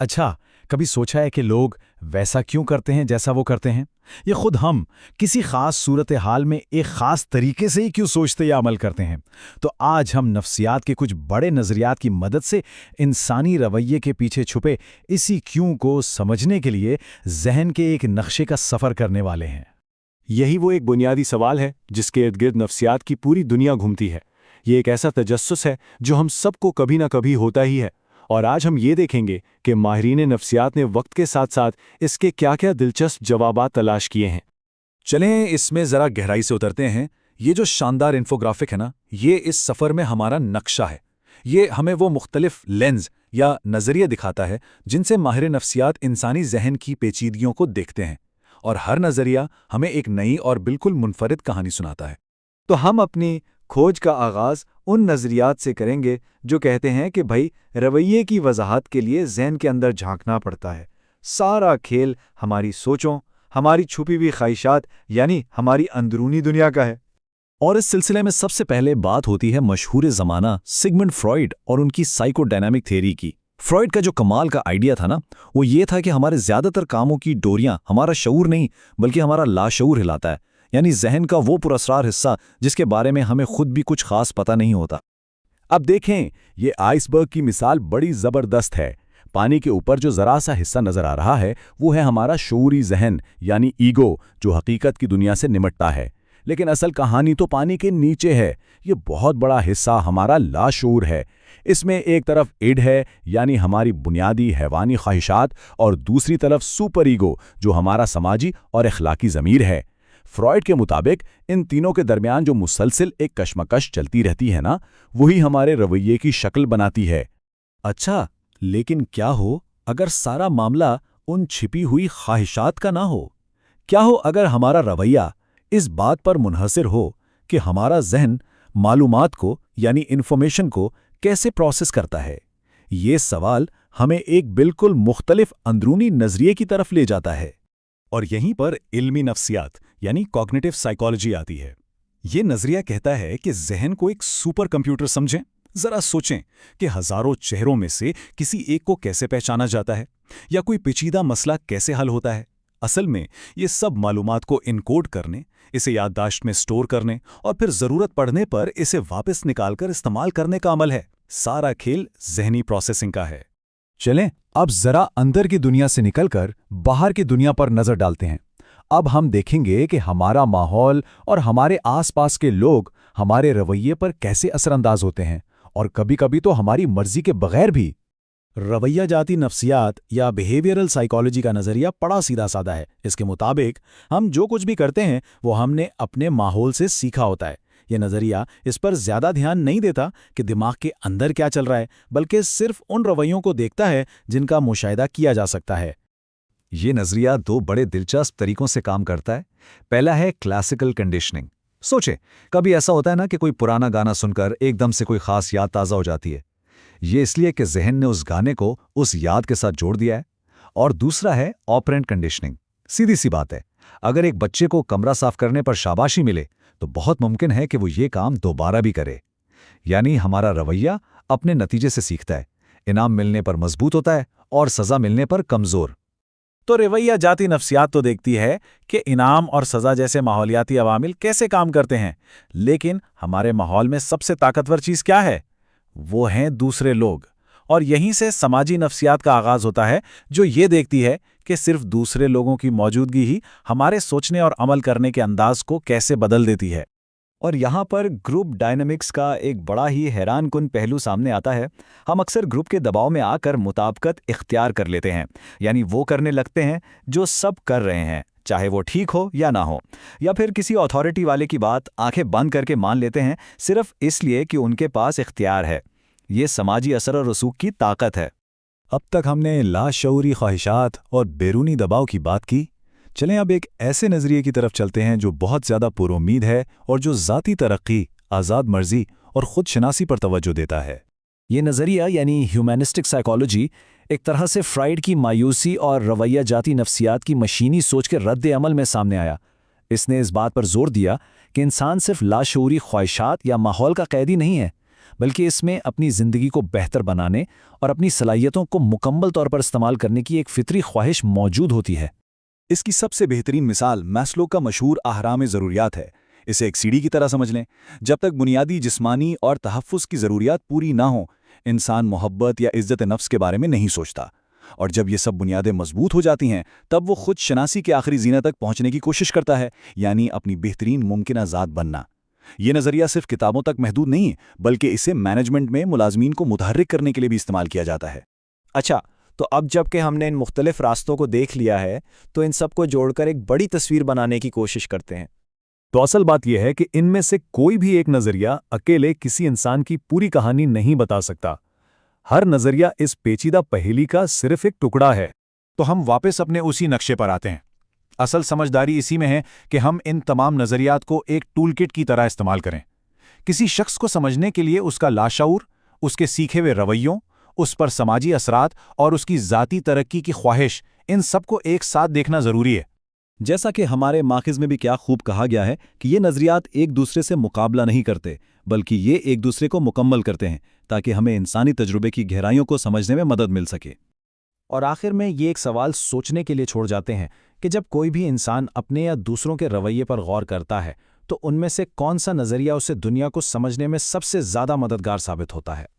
अच्छा, कभी सोचा है कि लोग वैसा क्यों करते हैं जैसा वो करते हैं? ये खुद हम किसी खास सूरत हाल में एक खास तरीके से ही क्यों सोचते या अमल करते हैं? तो आज हम नफ्सियात के कुछ बड़े नज़रियात की मदद से इंसानी रवैये के पीछे छुपे इसी क्यों को समझने के लिए जहन के एक नक्शे का सफ़र करने वाले हैं। यही वो एक बुनियादी सवाल है जिसके इर्द गिर्द नफ्सियात की पूरी दुनिया घूमती है। ये एक ऐसा तजस्सुस है जो हम सबको कभी ना कभी होता ही है, और आज हम ये देखेंगे कि माहिरीन नफ्सियात ने वक्त के साथ साथ इसके क्या-क्या दिलचस्प जवाबात तलाश किए हैं। चलें इसमें ज़रा गहराई से उतरते हैं। ये जो शानदार इन्फोग्राफिक है ना, ये इस सफ़र में हमारा नक्शा है। ये हमें वो मुख्तलिफ लेंस या नज़रिए दिखाता है जिनसे माहिर नफ्सियात इंसानी जहन की पेचीदगियों को देखते हैं, और हर नज़रिया हमें एक नई और बिल्कुल मुनफरिद कहानी सुनाता है। तो हम अपनी खोज का आगाज़ उन नज़रियात से करेंगे जो कहते हैं कि भाई रवैये की वजाहत के लिए ज़हन के अंदर झांकना पड़ता है। सारा खेल हमारी सोचों, हमारी छुपी हुई ख्वाहिशात यानी हमारी अंदरूनी दुनिया का है। और इस सिलसिले में सबसे पहले बात होती है मशहूर ज़माना सिगमंड फ्रॉइड और उनकी साइकोडायनामिक थ्योरी की। फ्रॉइड का जो कमाल का आइडिया था ना, वो ये था कि हमारे ज़्यादातर कामों की डोरियां हमारा शऊर नहीं बल्कि हमारा लाशऊर हिलाता है, यानी जहन का वो पुरस्रार हिस्सा जिसके बारे में हमें खुद भी कुछ खास पता नहीं होता। अब देखें, ये आइसबर्ग की मिसाल बड़ी ज़बरदस्त है। पानी के ऊपर जो ज़रा सा हिस्सा नज़र आ रहा है वो है हमारा शऊरी जहन यानी ईगो, जो हकीकत की दुनिया से निमटता है। लेकिन असल कहानी तो पानी के नीचे है। ये बहुत बड़ा हिस्सा हमारा लाशऊर है। इसमें एक तरफ इड है यानी हमारी बुनियादी हैवानी ख्वाहिशात, और दूसरी तरफ सुपर ईगो जो हमारा समाजी और अखलाकी ज़मीर है। फ्रॉइड के मुताबिक इन तीनों के दरमियान जो मुसलसिल एक कशमकश चलती रहती है ना, वही हमारे रवैये की शक्ल बनाती है। अच्छा, लेकिन क्या हो अगर सारा मामला उन छिपी हुई ख्वाहिशात का ना हो? क्या हो अगर हमारा रवैया इस बात पर मुनहसर हो कि हमारा जहन मालूमात को यानी इन्फॉर्मेशन को कैसे प्रोसेस करता है? ये सवाल हमें एक बिल्कुल मुख्तलिफ अंदरूनी नज़रिए की तरफ ले जाता है। और यहीं पर इल्मी नफ्सियात यानी कॉग्निटिव साइकोलॉजी आती है। ये नज़रिया कहता है कि जहन को एक सुपर कंप्यूटर समझें। ज़रा सोचें कि हज़ारों चेहरों में से किसी एक को कैसे पहचाना जाता है, या कोई पेचीदा मसला कैसे हल होता है। असल में ये सब मालूमात को इनकोड करने, इसे याददाश्त में स्टोर करने और फिर ज़रूरत पड़ने पर इसे वापस निकालकर इस्तेमाल करने का अमल है। सारा खेल जहनी प्रोसेसिंग का है। चलें अब जरा अंदर की दुनिया से निकलकर बाहर की दुनिया पर नजर डालते हैं। अब हम देखेंगे कि हमारा माहौल और हमारे आसपास के लोग हमारे रवैये पर कैसे असरअंदाज होते हैं, और कभी-कभी तो हमारी मर्जी के बगैर भी। रवैया जाती नफ्सियात या बिहेवियरल साइकोलॉजी का नज़रिया बड़ा सीधा साधा है। इसके मुताबिक हम जो कुछ भी करते हैं वो हमने अपने माहौल से सीखा होता है। ये नज़रिया इस पर ज़्यादा ध्यान नहीं देता कि दिमाग के अंदर क्या चल रहा है, बल्कि सिर्फ उन रवैयों को देखता है जिनका मुशाहिदा किया जा सकता है। ये नज़रिया दो बड़े दिलचस्प तरीकों से काम करता है। पहला है क्लासिकल कंडीशनिंग। सोचें, कभी ऐसा होता है ना कि कोई पुराना गाना सुनकर एकदम से कोई खास याद ताज़ा हो जाती है। ये इसलिए कि जहन ने उस गाने को उस याद के साथ जोड़ दिया है। और दूसरा है ऑपरेंट कंडीशनिंग। सीधी सी बात है, अगर एक बच्चे को कमरा साफ करने पर शाबाशी मिले तो बहुत मुमकिन है कि वो ये काम दोबारा भी करे। यानी हमारा रवैया अपने नतीजे से सीखता है। इनाम मिलने पर मजबूत होता है और सज़ा मिलने पर कमज़ोर। तो रवैया जाती नफ्सियात तो देखती है कि इनाम और सज़ा जैसे माहौलियाती अवामिल कैसे काम करते हैं, लेकिन हमारे माहौल में सबसे ताकतवर चीज़ क्या है? वो हैं दूसरे लोग। और यहीं से समाजी नफ्सियात का आगाज़ होता है, जो ये देखती है कि सिर्फ दूसरे लोगों की मौजूदगी ही हमारे सोचने और अमल करने के अंदाज को कैसे बदल देती है। और यहाँ पर ग्रुप डायनामिक्स का एक बड़ा ही हैरानकुन पहलू सामने आता है। हम अक्सर ग्रुप के दबाव में आकर मुताबिकत इख्तियार कर लेते हैं, यानी वो करने लगते हैं जो सब कर रहे हैं, चाहे वो ठीक हो या ना हो। या फिर किसी अथॉरिटी वाले की बात आंखें बंद करके मान लेते हैं सिर्फ इसलिए कि उनके पास इख्तियार है। ये समाजी असर और रसूख की ताकत है। अब तक हमने लाशऊरी ख्वाहिशात और बैरूनी दबाव की बात की। चलें अब एक ऐसे नज़रिए की तरफ चलते हैं जो बहुत ज़्यादा पुरुमीद है और जो ज़ाती तरक्की, आज़ाद मर्जी और ख़ुद शनासी पर तवज्जो देता है। ये नज़रिया यानी ह्यूमैनिस्टिक साइकोलॉजी एक तरह से फ्राइड की मायूसी और रवैया जाती नफ्सियात की मशीनी सोच के रद्द अमल में सामने आया। इसने इस बात पर जोर दिया कि इंसान सिर्फ लाशऊरी ख्वाहिशात या माहौल का कैदी नहीं है, بلکہ اس میں اپنی زندگی کو بہتر بنانے اور اپنی صلاحیتوں کو مکمل طور پر استعمال کرنے کی ایک فطری خواہش موجود ہوتی ہے۔ اس کی سب سے بہترین مثال میسلو کا مشہور اہرام ضروریات ہے۔ اسے ایک سیڑھی کی طرح سمجھ لیں۔ جب تک بنیادی جسمانی اور تحفظ کی ضروریات پوری نہ ہوں، انسان محبت یا عزت نفس کے بارے میں نہیں سوچتا، اور جب یہ سب بنیادیں مضبوط ہو جاتی ہیں تب وہ خود شناسی کے آخری زینہ تک پہنچنے کی کوشش کرتا ہے، یعنی اپنی بہترین ممکنہ ذات بننا۔ یہ نظریہ صرف کتابوں تک محدود نہیں بلکہ اسے مینجمنٹ میں ملازمین کو متحرک کرنے کے لیے بھی استعمال کیا جاتا ہے۔ اچھا، تو اب جب کہ ہم نے ان مختلف راستوں کو دیکھ لیا ہے تو ان سب کو جوڑ کر ایک بڑی تصویر بنانے کی کوشش کرتے ہیں۔ تو اصل بات یہ ہے کہ ان میں سے کوئی بھی ایک نظریہ اکیلے کسی انسان کی پوری کہانی نہیں بتا سکتا۔ ہر نظریہ اس پیچیدہ پہیلی کا صرف ایک ٹکڑا ہے۔ تو ہم واپس اپنے اسی نقشے پر آتے ہیں۔ اصل سمجھداری اسی میں ہے کہ ہم ان تمام نظریات کو ایک ٹول کٹ کی طرح استعمال کریں۔ کسی شخص کو سمجھنے کے لیے اس کا لاشعور، اس کے سیکھے ہوئے رویوں، اس پر سماجی اثرات اور اس کی ذاتی ترقی کی خواہش، ان سب کو ایک ساتھ دیکھنا ضروری ہے۔ جیسا کہ ہمارے ماخذ میں بھی کیا خوب کہا گیا ہے کہ یہ نظریات ایک دوسرے سے مقابلہ نہیں کرتے بلکہ یہ ایک دوسرے کو مکمل کرتے ہیں تاکہ ہمیں انسانی تجربے کی گہرائیوں کو سمجھنے میں مدد مل سکے۔ اور آخر میں یہ ایک سوال سوچنے کے لیے چھوڑ جاتے ہیں کہ جب کوئی بھی انسان اپنے یا دوسروں کے رویے پر غور کرتا ہے تو ان میں سے کون سا نظریہ اسے دنیا کو سمجھنے میں سب سے زیادہ مددگار ثابت ہوتا ہے؟